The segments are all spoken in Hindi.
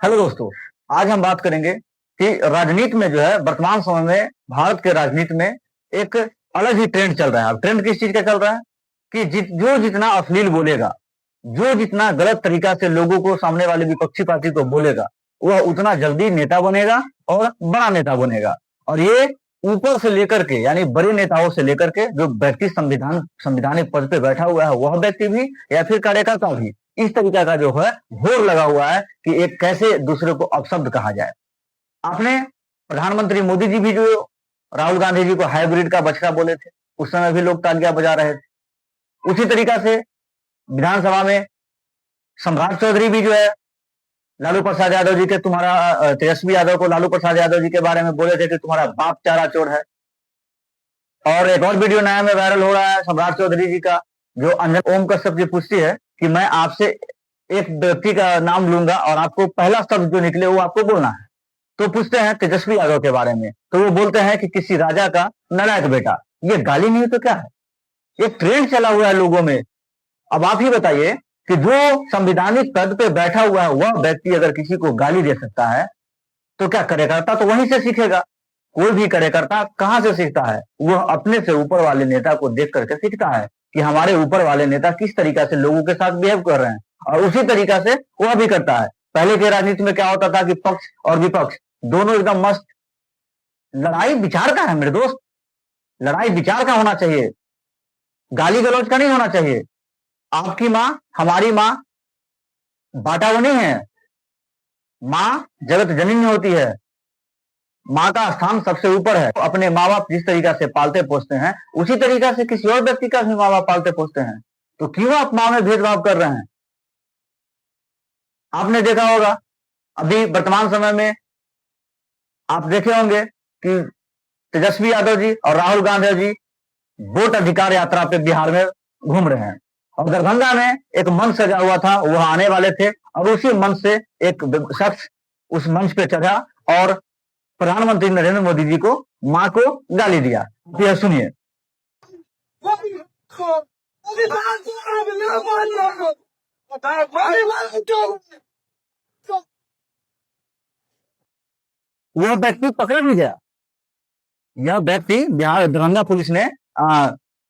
हेलो दोस्तों, आज हम बात करेंगे कि राजनीति में जो है वर्तमान समय में भारत के राजनीति में एक अलग ही ट्रेंड चल रहा है। अब ट्रेंड किस चीज का चल रहा है कि जो जितना अश्लील बोलेगा, जो जितना गलत तरीका से लोगों को सामने वाले विपक्षी पार्टी को बोलेगा, वह उतना जल्दी नेता बनेगा और बड़ा नेता बनेगा। और ये ऊपर से लेकर के यानी बड़े नेताओं से लेकर के जो व्यक्ति संविधानिक पद पे बैठा हुआ है वह व्यक्ति भी या फिर कार्यकर्ता भी इस तरीका का जो है होड़ लगा हुआ है कि एक कैसे दूसरे को अपशब्द कहा जाए। आपने प्रधानमंत्री मोदी जी भी जो राहुल गांधी जी को हाइब्रिड का बछड़ा बोले थे, उस समय भी लोग तालियां बजा रहे थे। उसी तरीका से विधानसभा में सम्राट चौधरी भी जो है लालू प्रसाद यादव जी के तेजस्वी यादव को लालू प्रसाद यादव जी के बारे में बोले थे कि तुम्हारा बाप चारा चोर है। और एक और वीडियो नया में वायरल हो रहा है सम्राट चौधरी जी का, जो अंजन ओम कश्यप जी पूछती है कि मैं आपसे एक व्यक्ति का नाम लूंगा और आपको पहला शब्द जो निकले वो आपको बोलना है। तो पूछते हैं तेजस्वी यादव के बारे में, तो वो बोलते हैं कि किसी राजा का नालायक बेटा। ये गाली नहीं तो क्या है? ये ट्रेंड चला हुआ है लोगों में। अब आप ही बताइए कि जो संवैधानिक पद पे बैठा हुआ है वह व्यक्ति अगर किसी को गाली दे सकता है तो क्या कार्यकर्ता तो वहीं से सीखेगा। कोई भी कार्यकर्ता कहां से सीखता है? वह अपने से ऊपर वाले नेता को देख करके सीखता है कि हमारे ऊपर वाले नेता किस तरीका से लोगों के साथ बिहेव कर रहे हैं, और उसी तरीका से वह भी करता है। पहले के राजनीति में क्या होता था कि पक्ष और विपक्ष दोनों एकदम मस्त। लड़ाई विचार का है मेरे दोस्त, लड़ाई विचार का होना चाहिए, गाली गलौज का नहीं होना चाहिए। आपकी माँ हमारी माँ बाटा वो नहीं है। माँ जगत जननी होती है, माँ का स्थान सबसे ऊपर है। अपने माँ बाप जिस तरीका से पालते पोसते हैं उसी तरीका से किसी और व्यक्ति का भी माँ बाप पालते पोसते हैं। तो क्यों आप माँ में भेदभाव कर रहे हैं? आपने देखा होगा अभी वर्तमान समय में आप देखे होंगे कि तेजस्वी यादव जी और राहुल गांधी जी वोट अधिकार यात्रा पे बिहार में घूम रहे हैं, और दरभंगा में एक मंच सजा हुआ था, वह आने वाले थे और उसी मंच से एक शख्स उस मंच पे चढ़ा और प्रधानमंत्री नरेंद्र मोदी जी को मां को गाली दिया। यह सुनिए। वह व्यक्ति पकड़ भी गया। यह व्यक्ति बिहार दरभंगा पुलिस ने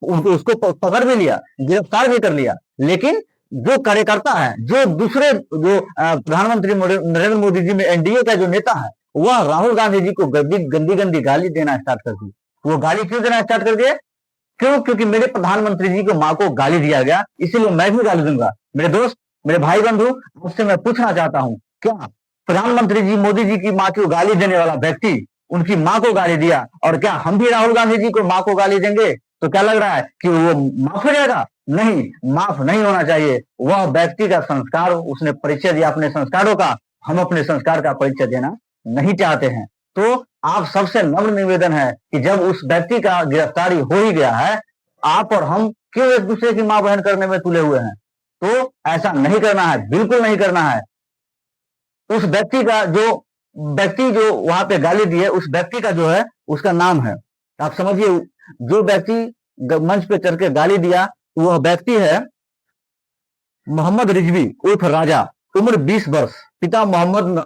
उसको पकड़ भी लिया, गिरफ्तार भी कर लिया। लेकिन जो कार्यकर्ता है, जो दूसरे जो प्रधानमंत्री नरेंद्र मोदी जी में एनडीए का जो नेता है, वह राहुल गांधी जी को गंदी गंदी गाली देना स्टार्ट कर दी। वो गाली क्यों देना स्टार्ट कर दिए? क्यों? क्योंकि मेरे प्रधानमंत्री जी को माँ को गाली दिया गया, इसीलिए मैं भी गाली दूंगा। मेरे दोस्त, मेरे भाई बंधु, उससे मैं पूछना चाहता हूँ, क्या प्रधानमंत्री जी मोदी जी की माँ को गाली देने वाला व्यक्ति उनकी माँ को गाली दिया, और क्या हम भी राहुल गांधी जी को माँ को गाली देंगे तो क्या लग रहा है कि वो माफ हो जाएगा? नहीं, माफ नहीं होना चाहिए। वह व्यक्ति का संस्कार, उसने परिचय दिया अपने संस्कारों का, हम अपने संस्कार का परिचय देना नहीं चाहते हैं। तो आप सबसे नम्र निवेदन है कि जब उस व्यक्ति का गिरफ्तारी हो ही गया है, आप और हम क्यों एक दूसरे की मां बहन करने में तुले हुए हैं? तो ऐसा नहीं करना है, बिल्कुल नहीं करना है। उस व्यक्ति का जो वहां पे गाली दिए, उस व्यक्ति का जो है उसका नाम है, आप समझिए, जो व्यक्ति मंच पे चढ़ के गाली दिया वह व्यक्ति है मोहम्मद रिजवी उर्फ राजा, उम्र 20 वर्ष, पिता मोहम्मद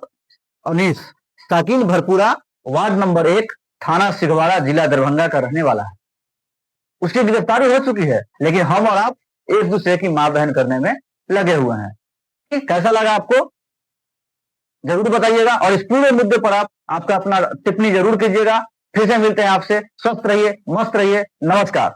अनीस, साकिन भरपूरा, वार्ड नंबर 1, थाना सिगवाड़ा, जिला दरभंगा का रहने वाला है। उसकी गिरफ्तारी हो चुकी है, लेकिन हम और आप एक दूसरे की मां बहन करने में लगे हुए हैं। कैसा लगा आपको जरूर बताइएगा, और इस पूरे मुद्दे पर आपका अपना टिप्पणी जरूर कीजिएगा। फिर से मिलते हैं आपसे। स्वस्थ रहिए, मस्त रहिए, नमस्कार।